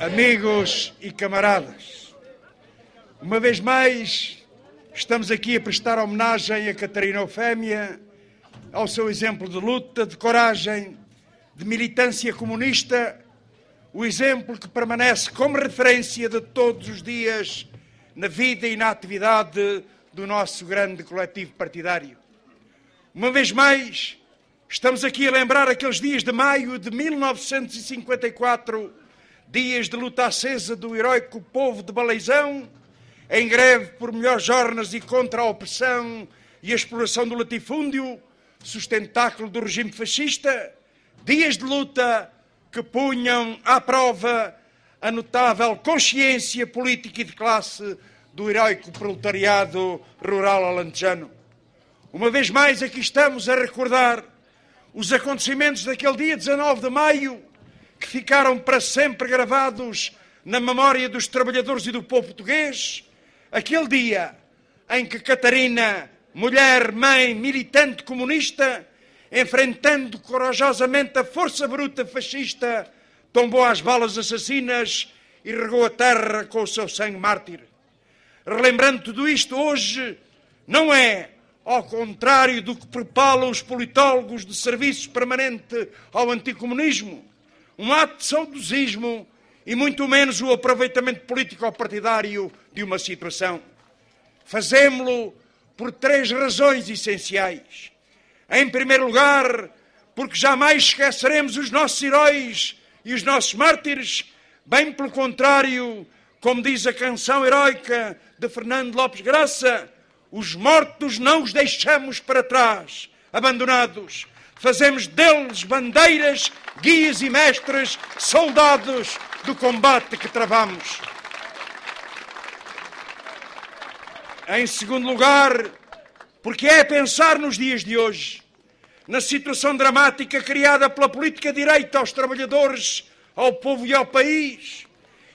Amigos e camaradas, uma vez mais estamos aqui a prestar homenagem a Catarina Eufémia, ao seu exemplo de luta, de coragem, de militância comunista, o exemplo que permanece como referência de todos os dias na vida e na atividade do nosso grande coletivo partidário. Uma vez mais, estamos aqui a lembrar aqueles dias de maio de 1954, dias de luta acesa do heroico povo de Baleizão, em greve por melhores jornas e contra a opressão e a exploração do latifúndio, sustentáculo do regime fascista, dias de luta que punham à prova a notável consciência política e de classe do heroico proletariado rural alentejano. Uma vez mais aqui estamos a recordar os acontecimentos daquele dia 19 de maio, que ficaram para sempre gravados na memória dos trabalhadores e do povo português, aquele dia em que Catarina, mulher, mãe, militante comunista, enfrentando corajosamente a força bruta fascista, tombou às balas assassinas e regou a terra com o seu sangue mártir. Relembrando tudo isto hoje, não é, ao contrário do que propalam os politólogos de serviço permanente ao anticomunismo, um ato de saudosismo e muito menos o aproveitamento político-partidário de uma situação. Fazemo-lo por três razões essenciais. Em primeiro lugar, porque jamais esqueceremos os nossos heróis e os nossos mártires, bem pelo contrário, como diz a canção heroica de Fernando Lopes Graça, os mortos não os deixamos para trás, abandonados. Fazemos deles bandeiras, guias e mestres, soldados do combate que travamos. Em segundo lugar, porque é pensar nos dias de hoje, na situação dramática criada pela política direita aos trabalhadores, ao povo e ao país,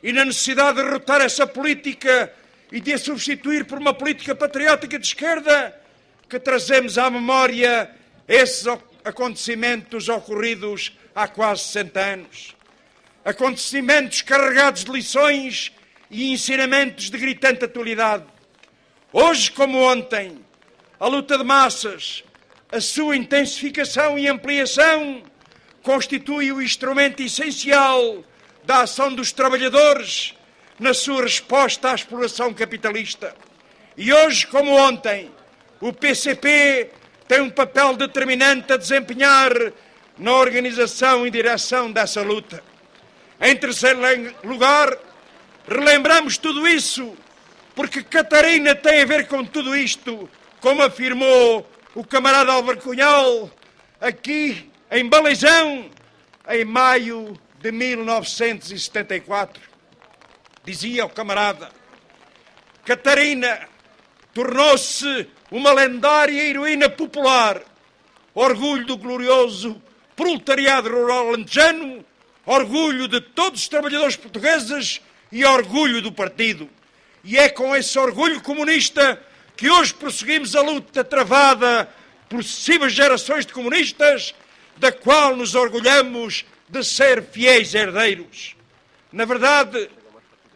e na necessidade de derrotar essa política e de a substituir por uma política patriótica de esquerda, que trazemos à memória esses acontecimentos ocorridos há quase 60 anos. Acontecimentos carregados de lições e ensinamentos de gritante atualidade. Hoje, como ontem, a luta de massas, a sua intensificação e ampliação, constitui o instrumento essencial da ação dos trabalhadores na sua resposta à exploração capitalista. E hoje, como ontem, o PCP tem um papel determinante a desempenhar na organização e direção dessa luta. Em terceiro lugar, relembramos tudo isso porque Catarina tem a ver com tudo isto, como afirmou o camarada Álvaro Cunhal, aqui em Baleizão, em maio de 1974. Dizia o camarada, Catarina tornou-se uma lendária heroína popular, orgulho do glorioso proletariado rural alentejano, orgulho de todos os trabalhadores portugueses e orgulho do partido. E é com esse orgulho comunista que hoje prosseguimos a luta travada por sucessivas gerações de comunistas, da qual nos orgulhamos de ser fiéis herdeiros. Na verdade,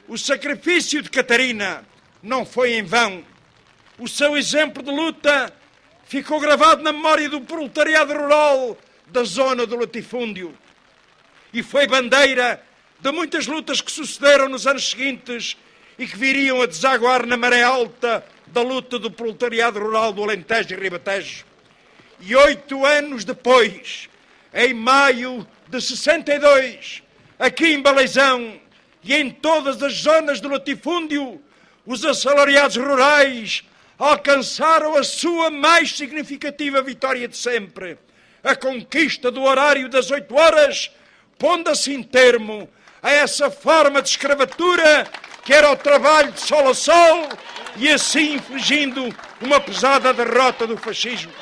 o sacrifício de Catarina não foi em vão. O seu exemplo de luta ficou gravado na memória do proletariado rural da zona do latifúndio e foi bandeira de muitas lutas que sucederam nos anos seguintes e que viriam a desaguar na maré alta da luta do proletariado rural do Alentejo e Ribatejo. E 8 anos depois, em maio de 62, aqui em Baleizão e em todas as zonas do latifúndio, os assalariados rurais alcançaram a sua mais significativa vitória de sempre, a conquista do horário das 8 horas, pondo assim termo a essa forma de escravatura que era o trabalho de sol a sol e assim infligindo uma pesada derrota do fascismo.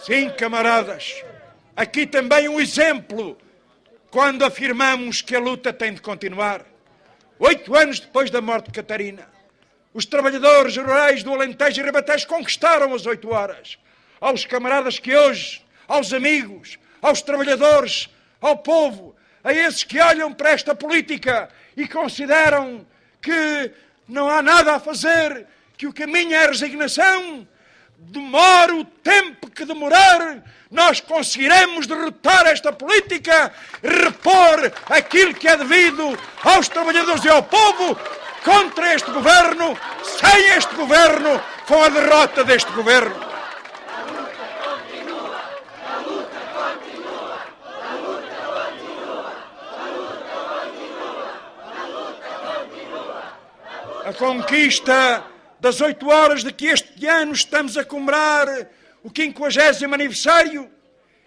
Sim, camaradas, aqui também um exemplo quando afirmamos que a luta tem de continuar. 8 anos depois da morte de Catarina, os trabalhadores rurais do Alentejo e Ribatejo conquistaram as 8 horas. Aos camaradas que hoje, aos amigos, aos trabalhadores, ao povo, a esses que olham para esta política e consideram que não há nada a fazer, que o caminho é a resignação, demore o tempo que demorar, nós conseguiremos derrotar esta política, repor aquilo que é devido aos trabalhadores e ao povo contra este governo, sem este governo, com a derrota deste governo. A conquista das 8 horas de que este ano estamos a comemorar o 50º aniversário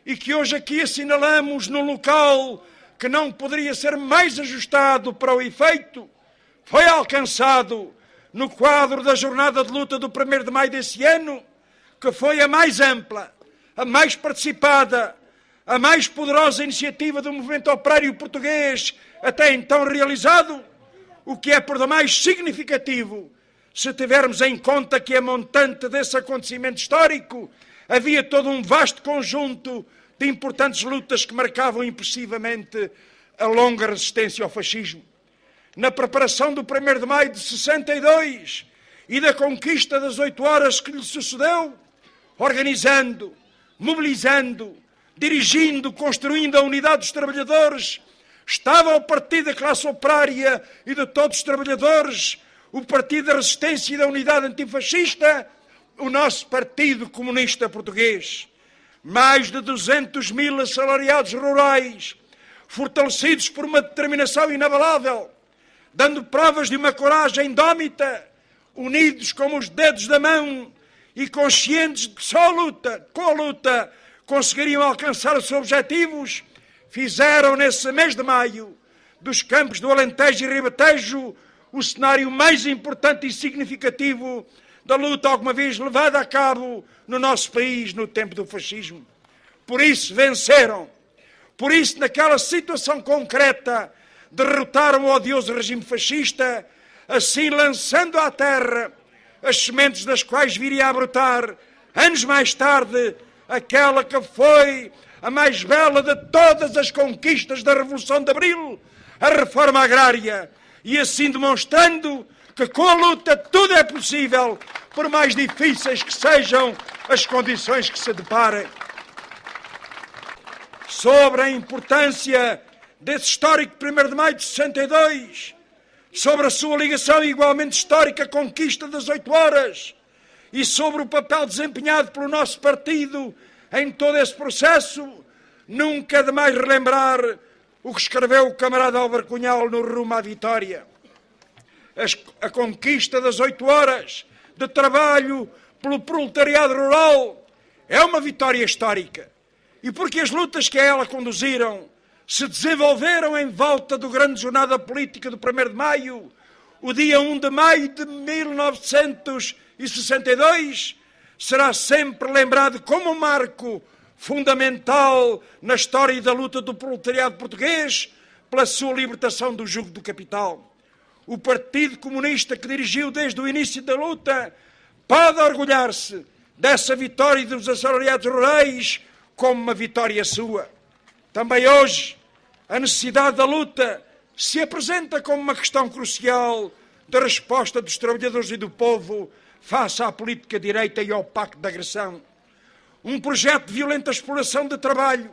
e que hoje aqui assinalamos num local que não poderia ser mais ajustado para o efeito, foi alcançado no quadro da jornada de luta do 1º de maio desse ano, que foi a mais ampla, a mais participada, a mais poderosa iniciativa do movimento operário português até então realizado, o que é por demais significativo se tivermos em conta que a montante desse acontecimento histórico havia todo um vasto conjunto de importantes lutas que marcavam impressivamente a longa resistência ao fascismo. Na preparação do 1º de maio de 62 e da conquista das 8 horas que lhe sucedeu, organizando, mobilizando, dirigindo, construindo a unidade dos trabalhadores, estava o Partido da Classe Operária e de todos os trabalhadores, o Partido da Resistência e da Unidade Antifascista, o nosso Partido Comunista Português. Mais de 200 mil assalariados rurais, fortalecidos por uma determinação inabalável, dando provas de uma coragem indómita, unidos como os dedos da mão e conscientes de que só com a luta, conseguiriam alcançar os seus objetivos, fizeram nesse mês de maio, dos campos do Alentejo e Ribatejo, o cenário mais importante e significativo da luta alguma vez levada a cabo no nosso país no tempo do fascismo. Por isso venceram. Por isso, naquela situação concreta, derrotaram o odioso regime fascista, assim lançando à terra as sementes das quais viria a brotar, anos mais tarde, aquela que foi a mais bela de todas as conquistas da Revolução de Abril, a reforma agrária, e assim demonstrando que com a luta tudo é possível, por mais difíceis que sejam as condições que se deparem. Sobre a importância desse histórico 1º de maio de 62, sobre a sua ligação igualmente histórica à conquista das 8 horas e sobre o papel desempenhado pelo nosso partido em todo esse processo, nunca é demais relembrar o que escreveu o camarada Álvaro Cunhal no Rumo à Vitória. A conquista das 8 horas de trabalho pelo proletariado rural é uma vitória histórica. E porque as lutas que a ela conduziram se desenvolveram em volta do grande jornada política do 1º de maio, o dia 1 de maio de 1962, será sempre lembrado como um marco fundamental na história da luta do proletariado português pela sua libertação do jugo do capital. O Partido Comunista que dirigiu desde o início da luta pode orgulhar-se dessa vitória dos assalariados rurais como uma vitória sua. Também hoje, a necessidade da luta se apresenta como uma questão crucial da resposta dos trabalhadores e do povo face à política direita e ao pacto de agressão. Um projeto de violenta exploração de trabalho,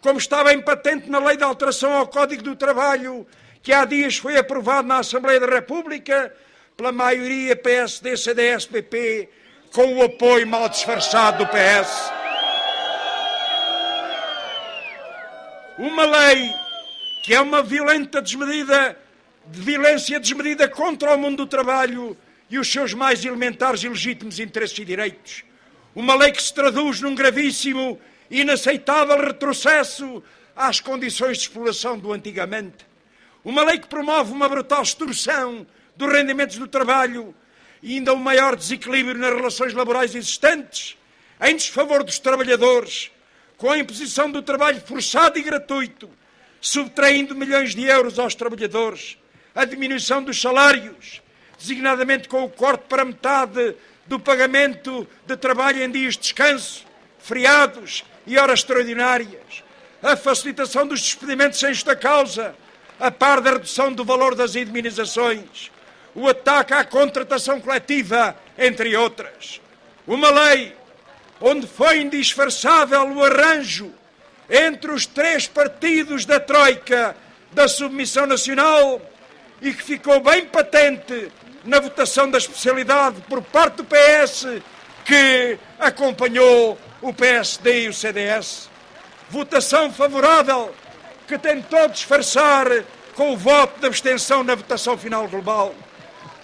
como está bem patente na Lei de Alteração ao Código do Trabalho, que há dias foi aprovado na Assembleia da República pela maioria PSD, CDS, PP, com o apoio mal disfarçado do PS. Uma lei que é uma violência desmedida contra o mundo do trabalho e os seus mais elementares e legítimos interesses e direitos. Uma lei que se traduz num gravíssimo e inaceitável retrocesso às condições de exploração do antigamente. Uma lei que promove uma brutal extorsão dos rendimentos do trabalho e ainda um maior desequilíbrio nas relações laborais existentes, em desfavor dos trabalhadores, com a imposição do trabalho forçado e gratuito, subtraindo milhões de euros aos trabalhadores, a diminuição dos salários, designadamente com o corte para metade do pagamento de trabalho em dias de descanso, feriados e horas extraordinárias, a facilitação dos despedimentos sem justa causa, a par da redução do valor das indemnizações, o ataque à contratação coletiva, entre outras. Uma lei onde foi indisfarçável o arranjo entre os 3 partidos da Troika da submissão nacional e que ficou bem patente na votação da especialidade por parte do PS, que acompanhou o PSD e o CDS. Votação favorável que tentou disfarçar com o voto de abstenção na votação final global.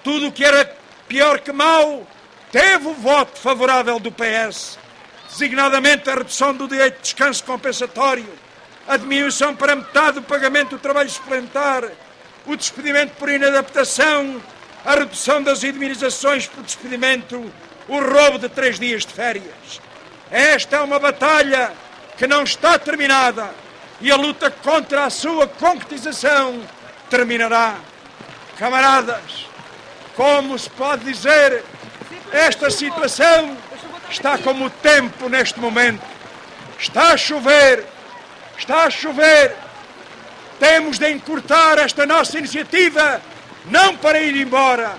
Tudo o que era pior que mau teve o voto favorável do PS, designadamente a redução do direito de descanso compensatório, a diminuição para metade do pagamento do trabalho suplementar, o despedimento por inadaptação, a redução das indemnizações por despedimento, o roubo de 3 dias de férias. Esta é uma batalha que não está terminada e a luta contra a sua concretização terminará. Camaradas, como se pode dizer, esta situação está como o tempo neste momento. Está a chover, está a chover. Temos de encurtar esta nossa iniciativa, não para ir embora,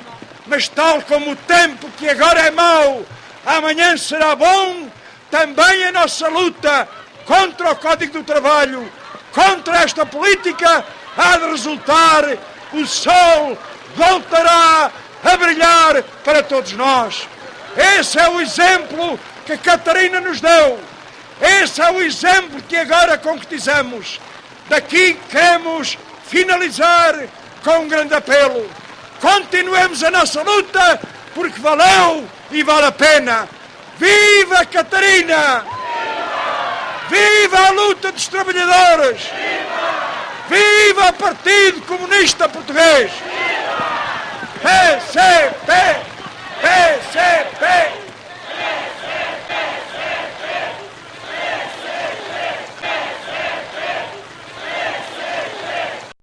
mas tal como o tempo que agora é mau, amanhã será bom, também a nossa luta contra o Código do Trabalho, contra esta política, há de resultar, o sol voltará a brilhar para todos nós. Esse é o exemplo que Catarina nos deu. Esse é o exemplo que agora concretizamos. Daqui queremos finalizar com um grande apelo. Continuemos a nossa luta, porque valeu e vale a pena. Viva Catarina! Viva a luta dos trabalhadores! Viva o Partido Comunista Português! É sempre!